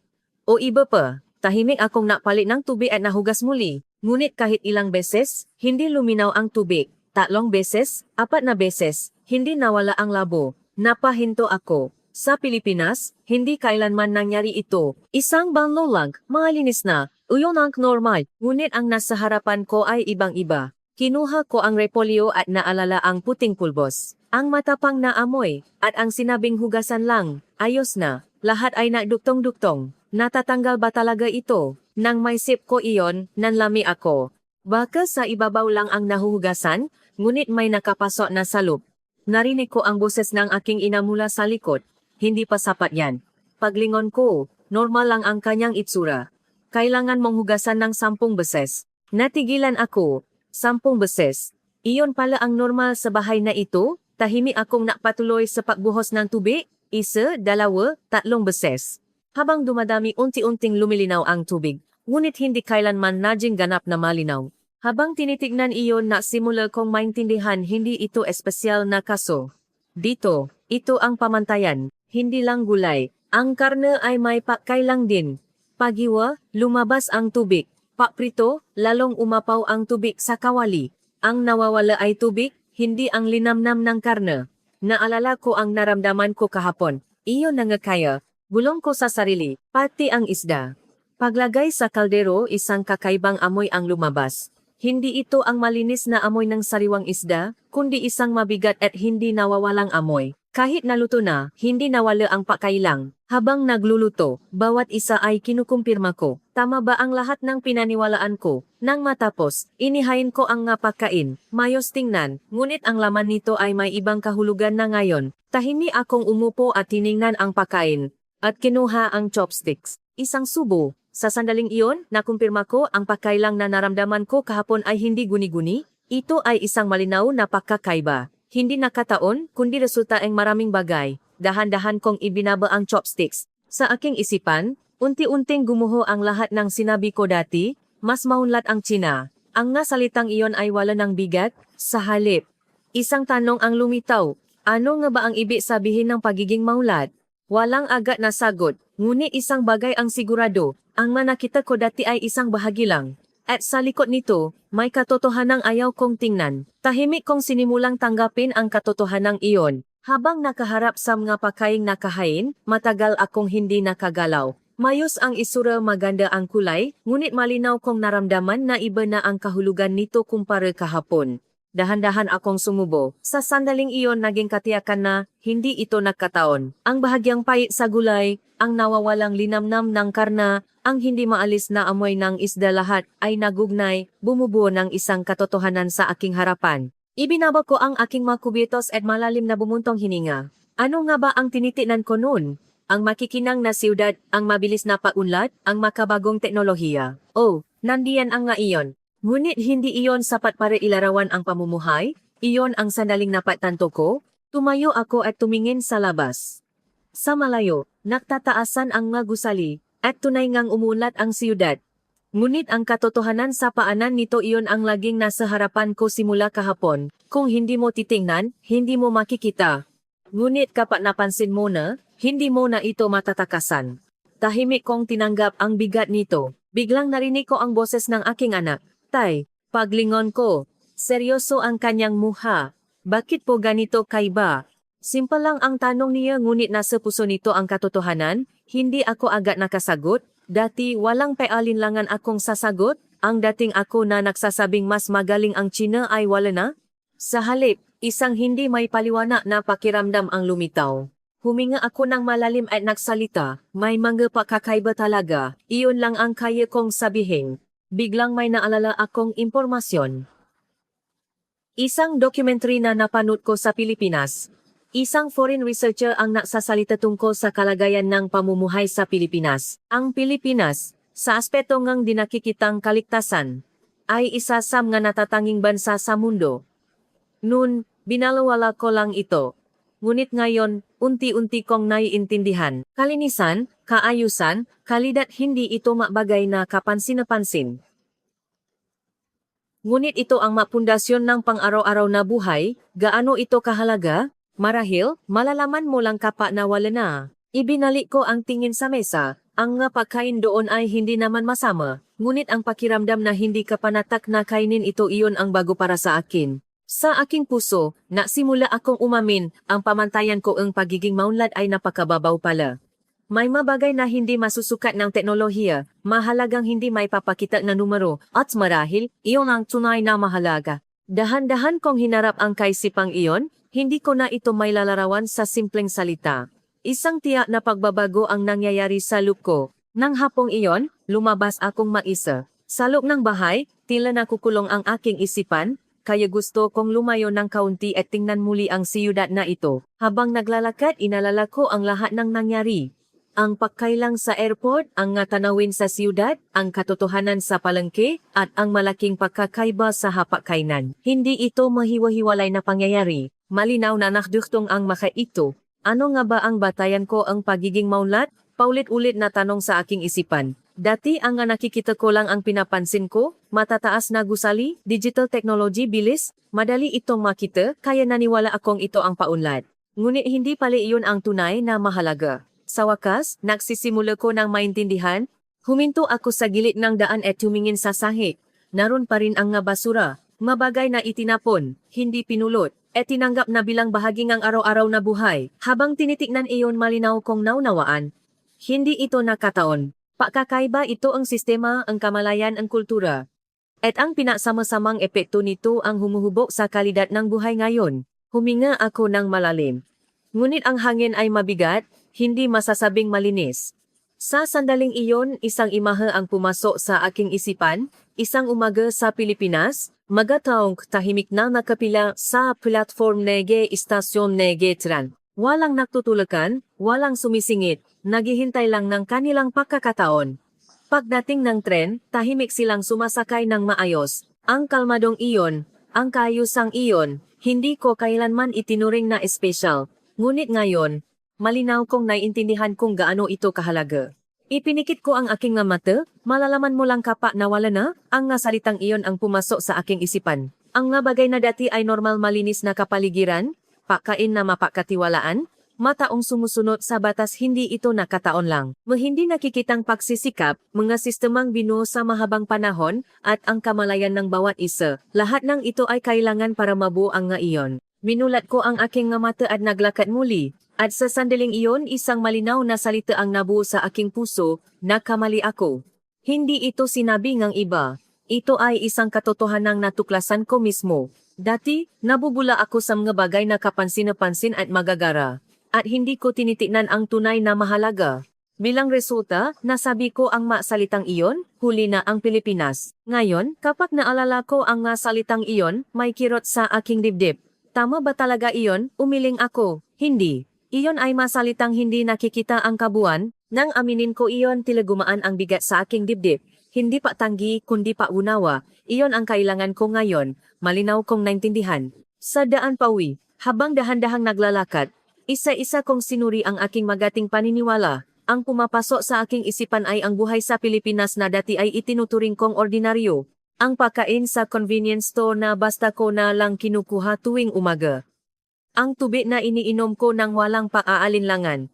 o iba pa, tahimik akong napalit ng tubig at nahugas muli. Ngunit kahit ilang beses, hindi luminaw ang tubig. 3 beses, 4 na beses, hindi nawala ang labo. Napahinto ako. Sa Pilipinas, hindi kailanman nangyari ito. Isang banlo lang, malinis na, uyon ang normal. Ngunit ang nasa harapan ko ay ibang-iba. Kinuha ko ang repolyo at naalala ang puting pulbos. Ang matapang na amoy, at ang sinabing hugasan lang, ayos na. Lahat ay nagduktong-duktong. Natatanggal ba talaga ito? Nang maisip ko iyon, nanlami ako. Baka sa ibabaw lang ang nahuhugasan, ngunit may nakapasok na sa loob. Narinig ko ang boses ng aking ina mula sa likod. Hindi pa sapat yan. Paglingon ko, normal lang ang kanyang itsura. Kailangan mong hugasan ng 10 beses. Natigilan ako, 10 beses. Iyon pala ang normal sa bahay na ito. Tahimik akong nakpatuloy sa pagbuhos ng tubig. 1, 2, 3 beses. Habang dumadami unti-unting lumilinaw ang tubig. Ngunit hindi kailanman naging ganap na malinaw. Habang tinitignan iyon na simula kong maintindihan hindi ito espesyal na kaso. Dito, ito ang pamantayan, hindi lang gulay. Ang karne ay may pakailang din. Pagiwa, lumabas ang tubig. Paprito, lalong umapaw ang tubig sa kawali. Ang nawawala ay tubig, hindi ang linamnam ng karne. Naalala ko ang naramdaman ko kahapon. Iyon nangakaya. Bulong ko sa sarili, pati ang isda. Paglagay sa kaldero, isang kakaibang amoy ang lumabas. Hindi ito ang malinis na amoy ng sariwang isda, kundi isang mabigat at hindi nawawalang amoy. Kahit naluto na, hindi nawala ang pakailang. Habang nagluluto, bawat isa ay kinukumpirma ko. Tama ba ang lahat ng pinaniwalaan ko? Nang matapos, inihain ko ang nga pagkain. Mayos tingnan, ngunit ang laman nito ay may ibang kahulugan na ngayon. Tahimik akong umupo at tiningnan ang pagkain. At kinuha ang chopsticks. Isang subo. Sa sandaling iyon, nakumpirma ko ang pagkailang na naramdaman ko kahapon ay hindi guni-guni. Ito ay isang malinaw na pagkakaiba. Hindi nakataon, kundi resulta ng maraming bagay. Dahan-dahan kong ibinaba ang chopsticks. Sa aking isipan, unti-unting gumuho ang lahat ng sinabi ko dati, mas maunlad ang Tsina. Ang nga salitang iyon ay wala ng bigat, sa halip. Isang tanong ang lumitaw, ano nga ba ang ibig sabihin ng pagiging maunlad? Walang agad na sagot, ngunit isang bagay ang sigurado, ang nakita ko dati ay isang bahagi lang. At sa likod nito, may katotohanang ayaw kong tingnan. Tahimik kong sinimulang tanggapin ang katotohanang iyon. Habang nakaharap sa mga pagkaing nakahain, matagal akong hindi nakagalaw. Mayos ang isura, maganda ang kulay, ngunit malinaw kong naramdaman na iba na ang kahulugan nito kumpara kahapon. Dahan-dahan akong sumubo. Sa sandaling iyon naging katiyakan na hindi ito nagkataon. Ang bahagyang pait sa gulay, ang nawawalang linamnam ng karna, ang hindi maalis na amoy ng isda lahat ay nagugnay, bumubuo ng isang katotohanan sa aking harapan. Ibinaba ko ang aking mga kubitos at malalim na bumuntong hininga. Ano nga ba ang tinitinan ko noon? Ang makikinang na siyudad, ang mabilis na paunlad, ang makabagong teknolohiya. Oh, nandiyan ang nga iyon. Ngunit hindi iyon sapat para ilarawan ang pamumuhay, iyon ang sandaling napagtanto ko. Tumayo ako at tumingin sa labas. Sa malayo, nagtataasan ang mga gusali, at tunay ngang umuunlad ang siyudad. Ngunit ang katotohanan sa paanan nito iyon ang laging nasa harapan ko simula kahapon. Kung hindi mo titingnan, hindi mo makikita. Ngunit kapag napansin mo na, hindi mo na ito matatakasan. Tahimik kong tinanggap ang bigat nito. Biglang narinig ko ang boses ng aking anak. Tay, paglingon ko. Seryoso ang kanyang muha. Bakit po ganito kaiba? Simple lang ang tanong niya ngunit nasa puso nito ang katotohanan. Hindi ako agad nakasagot. Dati walang pealinlangan akong sasagot. Ang dating ako na nagsasabing mas magaling ang Tsina ay wala na. Sa halip, isang hindi may paliwanag na pakiramdam ang lumitaw. Huminga ako ng malalim at nagsalita. May mga pagkakaiba talaga. Iyon lang ang kaya kong sabihin. Biglang may naalala akong impormasyon. Isang documentary na napanood ko sa Pilipinas. Isang foreign researcher ang nagsasalita tungkol sa kalagayan ng pamumuhay sa Pilipinas. Ang Pilipinas, sa aspeto ngang dinakikitang kaligtasan, ay isa sa mga natatanging bansa sa mundo. Noon, binalawala ko lang ito. Ngunit ngayon, unti-unti kong naiintindihan. Kalinisan, kaayusan, kalidad hindi ito mabagay na kapansin-napansin. Ngunit ito ang mapundasyon ng pang-araw-araw na buhay, gaano ito kahalaga? Marahil, malalaman mo lang kapag nawala na. Ibinalik ko ang tingin sa mesa, ang nga pagkain doon ay hindi naman masama, ngunit ang pakiramdam na hindi ka panatak na kainin ito iyon ang bago para sa akin. Sa aking puso, nasimula akong umamin, ang pamantayan ko ang pagiging maunlad ay napakababaw pala. May mabagay na hindi masusukat ng teknolohiya, mahalagang hindi may papakita na numero, at marahil, iyon ang tunay na mahalaga. Dahan-dahan kong hinarap ang kaisipang iyon, hindi ko na ito may lalarawan sa simpleng salita. Isang tiyak na pagbabago ang nangyayari sa look ko. Nang hapong iyon, lumabas akong mag-isa. Sa loob ng bahay, tila nakukulong ang aking isipan, kaya gusto kong lumayo ng kaunti at tingnan muli ang siyudad na ito. Habang naglalakad, inalala ko ang lahat ng nangyari. Ang pagkailang sa airport, ang nga tanawin sa siyudad, ang katotohanan sa palengke, at ang malaking pagkakaiba sa hapagkainan. Hindi ito mahiwa-hiwalay na pangyayari. Malinaw na nakduktong ang maka ito. Ano nga ba ang batayan ko ang pagiging maunlad? Paulit-ulit na tanong sa aking isipan. Dati ang nga nakikita ko lang ang pinapansin ko, matataas na gusali, digital technology bilis, madali itong makita, kaya naniwala akong ito ang paunlad. Ngunit hindi pala iyon ang tunay na mahalaga. Sa wakas, nagsisimula ko ng maintindihan, huminto ako sa gilid ng daan at tumingin sa sahig. Naroon pa rin ang nga basura, mabagay na itinapon, hindi pinulot, at tinanggap na bilang bahagi ng araw-araw na buhay. Habang tinitignan iyon malinaw kong naunawaan. Hindi ito nakataon. Pakakaiba ito ang sistema, ang kamalayan, ang kultura. At ang pinasama-samang epekto nito ang humuhubog sa kalidad ng buhay ngayon. Huminga ako ng malalim. Ngunit ang hangin ay mabigat, hindi masasabing malinis. Sa sandaling iyon, isang imahe ang pumasok sa aking isipan, isang umaga sa Pilipinas, magataong tahimik na nakapila sa platform nege istasyon nege tren. Walang nagtutulakan, walang sumisingit, naghihintay lang ng kanilang pagkakataon. Pagdating ng tren, tahimik silang sumasakay ng maayos. Ang kalmadong iyon, ang kaayusang iyon, hindi ko kailanman itinuring na espesyal. Ngunit ngayon, malinaw kong naiintindihan kung gaano ito kahalaga. Ipinikit ko ang aking nga mata, malalaman mo lang kapa na wala na, ang nga salitang iyon ang pumasok sa aking isipan. Ang nga bagay na dati ay normal malinis na kapaligiran, pagkain na mapakatiwalaan, mataong sumusunod sa batas hindi ito nakataon lang. Hindi nakikitang pagsisikap, mga sistemang binuo sa mahabang panahon, at ang kamalayan ng bawat isa. Lahat ng ito ay kailangan para mabuo ang nga iyon. Minulat ko ang aking nga mata at naglakad muli. At sa sandaling iyon isang malinaw na salita ang nabuo sa aking puso, nakamali ako. Hindi ito sinabi ng iba. Ito ay isang katotohanang natuklasan ko mismo. Dati, nabubula ako sa mga bagay na kapansin-pansin at magagara. At hindi ko tinitignan ang tunay na mahalaga. Bilang resulta, nasabi ko ang salitang iyon, huli na ang Pilipinas. Ngayon, kapag naalala ko ang salitang iyon, may kirot sa aking dibdib. Tama ba talaga iyon? Umiling ako. Hindi. Iyon ay masalitang hindi nakikita ang kabuuan. Nang aminin ko iyon, tila gumaan ang bigat sa aking dibdib. Hindi pa tanggi, kundi pa unawa. Iyon ang kailangan ko ngayon. Malinaw kong naintindihan. Sa daan pauwi, habang dahan-dahang naglalakad, isa-isa kong sinuri ang aking magating paniniwala. Ang pumapasok sa aking isipan ay ang buhay sa Pilipinas na dati ay itinuturing kong ordinaryo. Ang pagkain sa convenience store na basta ko na lang kinukuha tuwing umaga. Ang tubig na iniinom ko nang walang paaalinlangan.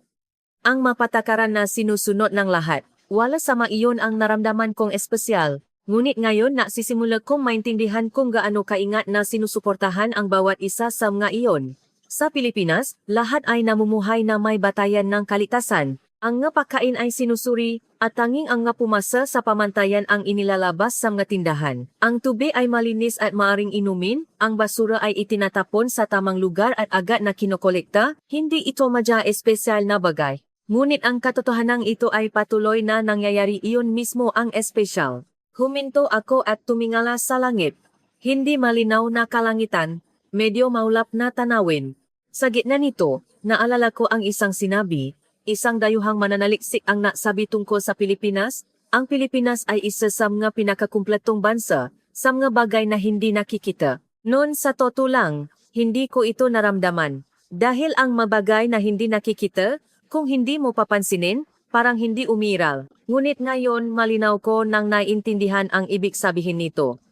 Ang mapatakaran na sinusunod ng lahat. Wala sama iyon ang naramdaman kong espesyal. Ngunit ngayon nasisimula kong maintindihan kung gaano kaingat na sinusuportahan ang bawat isa sa mga iyon. Sa Pilipinas, lahat ay namumuhay na may batayan ng kalikasan. Ang nga pagkain ay sinusuri, at tanging ang nga pumasa sa pamantayan ang inilalabas sa mga tindahan. Ang tubig ay malinis at maaring inumin, ang basura ay itinatapon sa tamang lugar at agad na kinokolekta, hindi ito madya espesyal na bagay. Ngunit ang katotohanan ito ay patuloy na nangyayari, iyon mismo ang espesyal. Huminto ako at tumingala sa langit. Hindi malinaw na kalangitan, medyo maulap na tanawin. Sa gitna nito, naalala ko ang isang sinabi, isang dayuhang mananaliksik ang nasabi tungkol sa Pilipinas. Ang Pilipinas ay isa sa mga pinakakumpletong bansa, sa mga bagay na hindi nakikita. Noon sa totoo lang, hindi ko ito naramdaman. Dahil ang mabagay na hindi nakikita, kung hindi mo papansinin, parang hindi umiral. Ngunit ngayon malinaw ko nang naiintindihan ang ibig sabihin nito.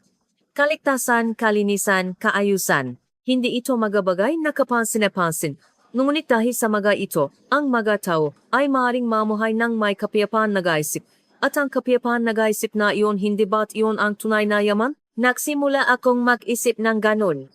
Kaligtasan, kalinisan, kaayusan. Hindi ito magabagay na kapansin-pansin. Ngunit dahil sa mga ito, ang mga tao ay maaaring mamuhay ng may kapayapaan nag-isip. At ang kapayapaan nag-isip na iyon, hindi ba't iyon ang tunay na yaman? Nagsimula akong mag-isip ng ganon.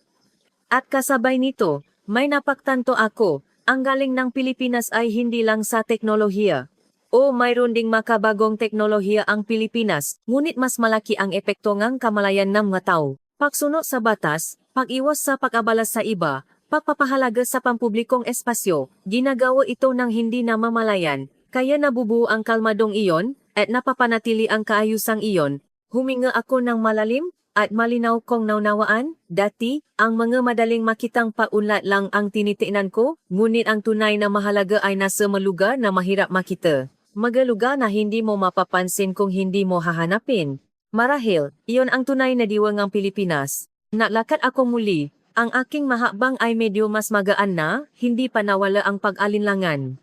At kasabay nito, may napagtanto ako, ang galing ng Pilipinas ay hindi lang sa teknolohiya. O mayroon ding makabagong teknolohiya ang Pilipinas, ngunit mas malaki ang epekto ng kamalayan ng mga tao. Pagsunod sa batas, pag-iwas sa pag-abala sa iba, pagpapahalaga sa pampublikong espasyo, ginagawa ito ng hindi namamalayan, kaya nabubuo ang kalmadong iyon, at napapanatili ang kaayusang iyon. Huminga ako ng malalim, at malinaw kong naunawaan, dati, ang mga madaling makitang paunlad lang ang tinitinan ko, ngunit ang tunay na mahalaga ay nasa lugar na mahirap makita. Mga lugar na hindi mo mapapansin kung hindi mo hahanapin. Marahil, iyon ang tunay na diwa ng Pilipinas. Naglakad ako muli, ang aking mahabang ay medyo mas magaan na, hindi pa nawala ang pag-alinlangan.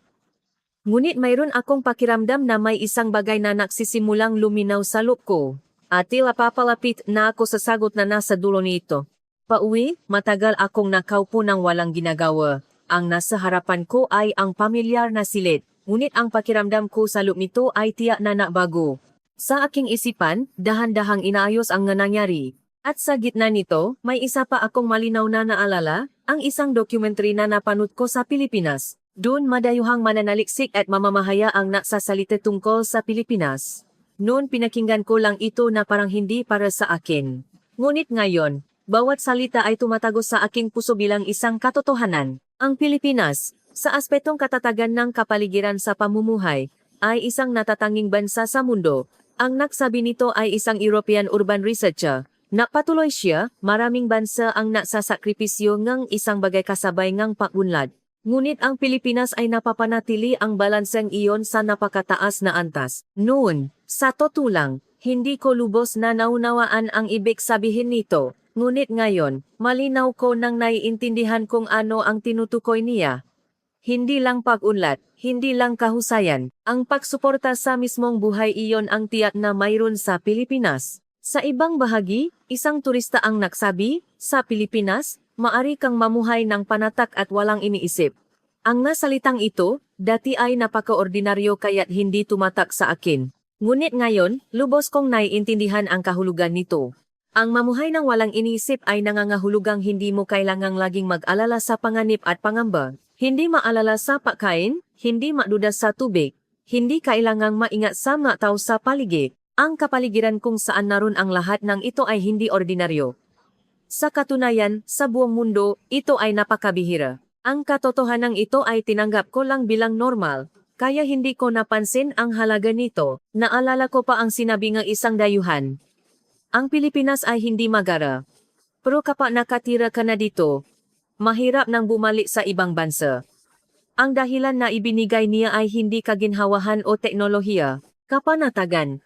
Ngunit mayroon akong pakiramdam na may isang bagay na nagsisimulang luminaw sa loob ko. At tila papalapit na ako sa sagot na nasa dulo nito. Pauwi, matagal akong nakaupo ng walang ginagawa. Ang nasa harapan ko ay ang pamilyar na silid. Ngunit ang pakiramdam ko sa loob nito ay tiyak na nabago. Sa aking isipan, dahan-dahang inaayos ang nangyari. At sa gitna nito, may isa pa akong malinaw na naalala, ang isang documentary na napanood ko sa Pilipinas. Doon madayuhang mananaliksik at mamamahaya ang nagsasalita tungkol sa Pilipinas. Noon pinakinggan ko lang ito na parang hindi para sa akin. Ngunit ngayon, bawat salita ay tumatagos sa aking puso bilang isang katotohanan. Ang Pilipinas, sa aspetong katatagan ng kapaligiran sa pamumuhay, ay isang natatanging bansa sa mundo. Ang nagsabi nito ay isang European urban researcher. Napatuloy siya, maraming bansa ang nagsasakripisyo ng isang bagay kasabay ng pagunlad. Ngunit ang Pilipinas ay napapanatili ang balanseng iyon sa napakataas na antas. Noon, sa totoo lang, hindi ko lubos na naunawaan ang ibig sabihin nito. Ngunit ngayon, malinaw ko nang naiintindihan kung ano ang tinutukoy niya. Hindi lang pag-unlad, hindi lang kahusayan, ang pagsuporta sa mismong buhay iyon ang tiyak na mayroon sa Pilipinas. Sa ibang bahagi, isang turista ang nagsabi, sa Pilipinas, maari kang mamuhay ng panatak at walang iniisip. Ang nasalitang ito, dati ay napaka-ordinaryo kaya't hindi tumatak sa akin. Ngunit ngayon, lubos kong naiintindihan ang kahulugan nito. Ang mamuhay ng walang iniisip ay nangangahulugang hindi mo kailangang laging mag-alala sa panganib at pangamba. Hindi maalala sa pagkain, hindi maduda sa tubig, hindi kailangang maingat sa mga tao sa paligid. Ang kapaligiran kung saan naroon ang lahat ng ito ay hindi ordinaryo. Sa katunayan, sa buong mundo, ito ay napakabihira. Ang katotohanan ito ay tinanggap ko lang bilang normal, kaya hindi ko napansin ang halaga nito. Naalala ko pa ang sinabi ng isang dayuhan. Ang Pilipinas ay hindi magara. Pero kapag nakatira ka na dito, mahirap nang bumalik sa ibang bansa. Ang dahilan na ibinigay niya ay hindi kaginhawahan o teknolohiya, kapanatagan.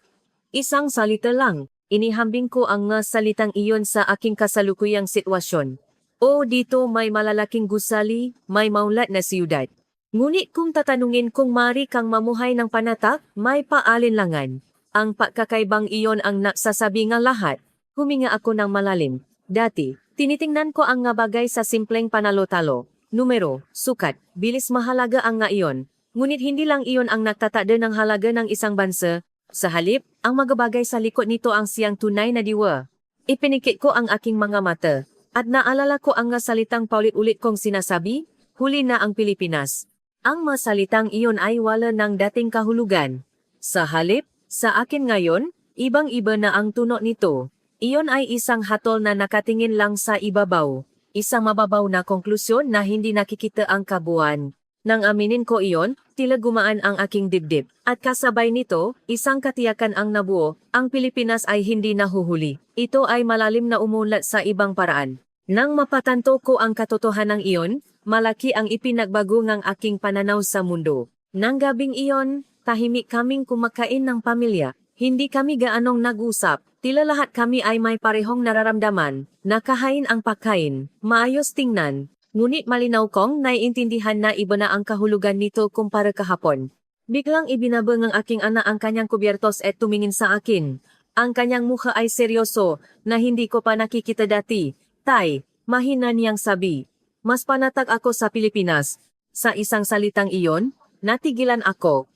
Isang salita lang. Inihambing ko ang nga salitang iyon sa aking kasalukuyang sitwasyon. O dito may malalaking gusali, may maulat na siyudad. Ngunit kung tatanungin kung mari kang mamuhay ng panatak, may paalinlangan. Ang pagkakaibang iyon ang nagsasabi ng lahat. Huminga ako ng malalim. Dati, tinitingnan ko ang nga bagay sa simpleng panalo-talo. Numero, sukat, bilis mahalaga ang nga iyon. Ngunit hindi lang iyon ang nagtatada ng halaga ng isang bansa. Sa halip, ang mga bagay sa likod nito ang siyang tunay na diwa. Ipinikit ko ang aking mga mata, at naalala ko ang nga salitang paulit-ulit kong sinasabi, huli na ang Pilipinas. Ang mga salitang iyon ay wala ng dating kahulugan. Sa halip, sa akin ngayon, ibang-iba na ang tuno nito. Iyon ay isang hatol na nakatingin lang sa ibabaw. Isang mababaw na konklusyon na hindi nakikita ang kabuuan. Nang aminin ko iyon, tila gumaan ang aking dibdib. At kasabay nito, isang katiyakan ang nabuo, ang Pilipinas ay hindi nahuhuli. Ito ay malalim na umulat sa ibang paraan. Nang mapatanto ko ang katotohanan iyon, malaki ang ipinagbago ng aking pananaw sa mundo. Nang gabing iyon, tahimik kaming kumakain ng pamilya. Hindi kami gaanong nag-usap. Tila lahat kami ay may parehong nararamdaman. Nakahain ang pagkain, maayos tingnan. Ngunit malinaw kong naiintindihan na iba na ang kahulugan nito kumpara kahapon. Biglang ibinabang ng aking anak ang kanyang kubyertos at tumingin sa akin. Ang kanyang mukha ay seryoso, na hindi ko pa nakikita dati. Tay, mahina niyang sabi. Mas panatag ako sa Pilipinas. Sa isang salitang iyon, natigilan ako.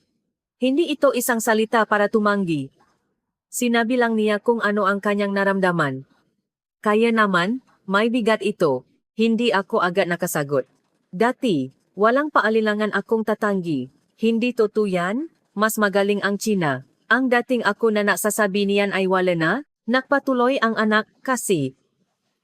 Hindi ito isang salita para tumanggi. Sinabi lang niya kung ano ang kanyang naramdaman. Kaya naman, may bigat ito. Hindi ako agad nakasagot. Dati, walang paalilangan akong tatanggi. Hindi totoo yan, mas magaling ang China. Ang dating ako na nasasabi niyan ay wala na, nagpatuloy ang anak kasi.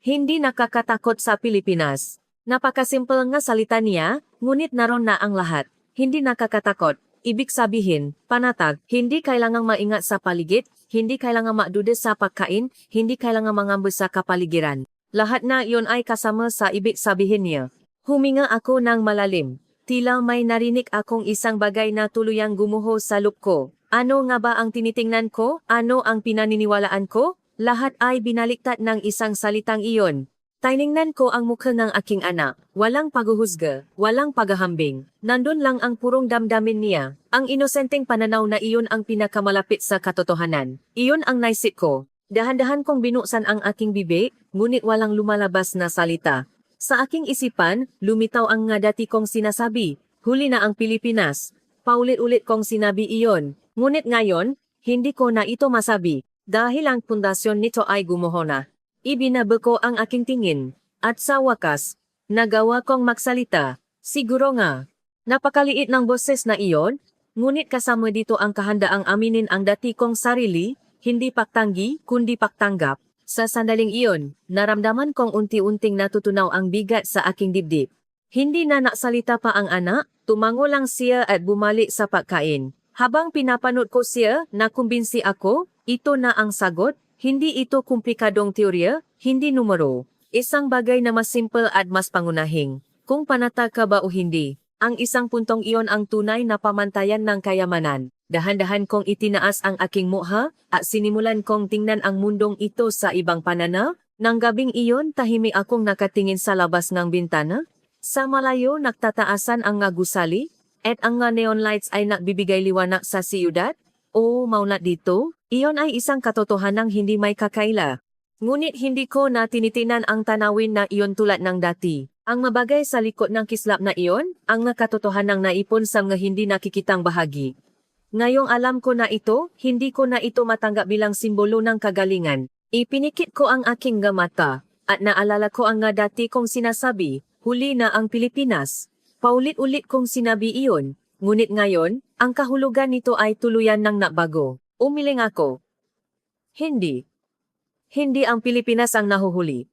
Hindi nakakatakot sa Pilipinas. Napakasimple nga salita niya, ngunit naroon na ang lahat. Hindi nakakatakot. Ibig sabihin, panatag, hindi kailangang maingat sa paligid, hindi kailangang maduda sa pagkain, hindi kailangang mangamba sa kapaligiran. Lahat na iyon ay kasama sa ibig sabihin niya. Huminga ako ng malalim. Tila may narinig akong isang bagay na tuluyang gumuho sa loob ko. Ano nga ba ang tinitingnan ko? Ano ang pinaniniwalaan ko? Lahat ay binaliktad ng isang salitang iyon. Tiningnan ko ang mukha ng aking anak. Walang paghuhusga, walang paghahambing. Nandun lang ang purong damdamin niya. Ang inosenteng pananaw na iyon ang pinakamalapit sa katotohanan. Iyon ang naisip ko. Dahan-dahan kong binuksan ang aking bibig, ngunit walang lumalabas na salita. Sa aking isipan, lumitaw ang nga dati kong sinasabi, huli na ang Pilipinas. Paulit-ulit kong sinabi iyon. Ngunit ngayon, hindi ko na ito masabi. Dahil ang pundasyon nito ay gumuho na. Ibinago ko ang aking tingin, at sa wakas, nagawa kong magsalita. Siguro nga, napakaliit ng boses na iyon, ngunit kasama dito ang kahandaang aminin ang dati kong sarili, hindi paktanggi, kundi paktanggap. Sa sandaling iyon, naramdaman kong unti-unting natutunaw ang bigat sa aking dibdib. Hindi na naksalita pa ang anak, tumango lang siya at bumalik sa pagkain. Habang pinapanood ko siya, nakumbinsi ako, ito na ang sagot. Hindi ito komplikadong teorya, hindi numero. Isang bagay na mas simple at mas pangunahing. Kung panata ka ba o hindi, ang isang puntong iyon ang tunay na pamantayan ng kayamanan. Dahan-dahan kong itinaas ang aking mukha at sinimulan kong tingnan ang mundong ito sa ibang pananaw. Nang gabing iyon, tahimik akong nakatingin sa labas ng bintana. Sa malayo, nagtataasan ang nga gusali, at ang nga neon lights ay nagbibigay liwanag sa siyudad. O maunat dito, iyon ay isang katotohanang hindi may kakaila. Ngunit hindi ko na tinitinan ang tanawin na iyon tulad ng dati. Ang mabagay sa likod ng kislap na iyon, ang nakatotohanang naipon sa mga hindi nakikitang bahagi. Ngayong alam ko na ito, hindi ko na ito matanggap bilang simbolo ng kagalingan. Ipinikit ko ang aking mata, at naalala ko ang nga dati kong sinasabi, huli na ang Pilipinas. Paulit-ulit kong sinabi iyon. Ngunit ngayon, ang kahulugan nito ay tuluyan ng nabago. Umiling ako. Hindi. Hindi ang Pilipinas ang nahuhuli.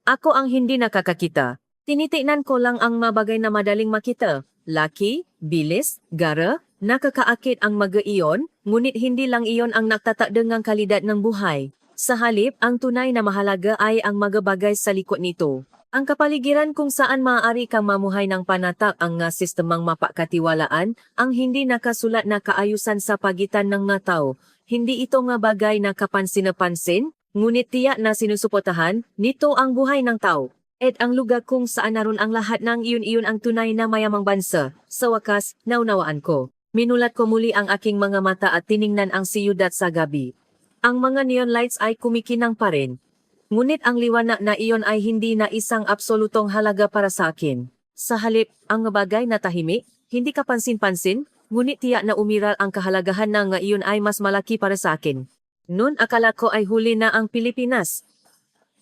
Ako ang hindi nakakakita. Tinitingnan ko lang ang mabagay na madaling makita. Laki, bilis, gara, nakakaakit ang mga iyon, ngunit hindi lang iyon ang nagtatakdang ng kalidad ng buhay. Sa halip, ang tunay na mahalaga ay ang mga bagay sa likod nito. Ang kapaligiran kung saan maaari kang mamuhay ng panatak ang nga sistemang mapakatiwalaan, ang hindi nakasulat na kaayusan sa pagitan ng mga tao. Hindi ito nga bagay na kapansin-napansin, ngunit tiyak na sinusuportahan, nito ang buhay ng tao. At ang lugar kung saan naroon ang lahat ng iyon-iyon ang tunay na mayamang bansa. Sa wakas, naunawaan ko. Minulat ko muli ang aking mga mata at tiningnan ang siyudad sa gabi. Ang mga neon lights ay kumikinang pa rin. Ngunit ang liwanag na iyon ay hindi na isang absolutong halaga para sa akin. Sa halip, ang bagay na tahimik, hindi kapansin-pansin, ngunit tiyak na umiral ang kahalagahan na nga iyon ay mas malaki para sa akin. Noon akala ko ay huli na ang Pilipinas.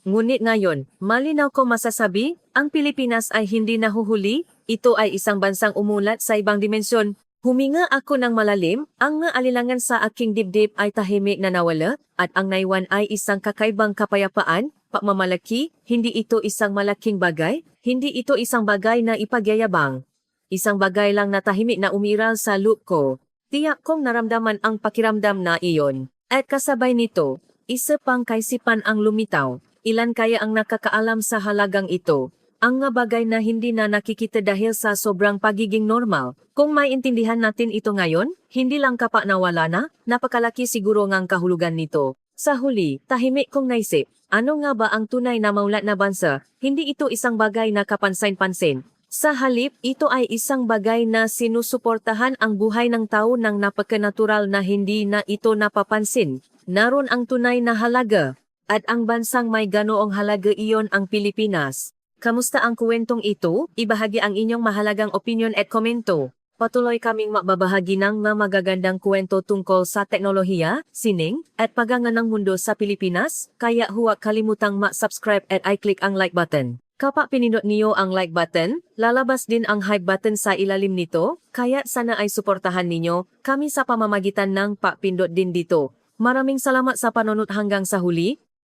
Ngunit ngayon, malinaw ko masasabi, ang Pilipinas ay hindi nahuhuli, ito ay isang bansang umulat sa ibang dimensyon. Huminga ako ng malalim, ang nga alilangan sa aking dibdib ay tahimik na nawala, at ang naiwan ay isang kakaibang kapayapaan, pagmamalaki, hindi ito isang malaking bagay, hindi ito isang bagay na ipagyayabang. Isang bagay lang na tahimik na umiral sa loob ko. Tiyak kong naramdaman ang pakiramdam na iyon. At kasabay nito, isa pang kaisipan ang lumitaw. Ilan kaya ang nakakaalam sa halagang ito? Ang nga bagay na hindi na nakikita dahil sa sobrang pagiging normal. Kung maintindihan natin ito ngayon, hindi lang kapak nawala na, napakalaki siguro ngang kahulugan nito. Sa huli, tahimik kong naisip, ano nga ba ang tunay na maulat na bansa? Hindi ito isang bagay na kapansin-pansin. Sa halip, ito ay isang bagay na sinusuportahan ang buhay ng tao ng napakanatural na hindi na ito napapansin. Naroon ang tunay na halaga. At ang bansang may ganoong halaga iyon ang Pilipinas. Kamusta ang kwentong ito? Ibahagi ang inyong mahalagang opinion at komento. Patuloy kaming magbabahagi ng mga magagandang kwento tungkol sa teknolohiya, sining, at paggangan ng mundo sa Pilipinas, kaya huwag kalimutang ma-subscribe at i-click ang like button. Kapag pinindot niyo ang like button, lalabas din ang hype button sa ilalim nito, kaya sana ay suportahan ninyo kami sa pamamagitan ng pagpindot din dito. Maraming salamat sa panonood hanggang sa huli.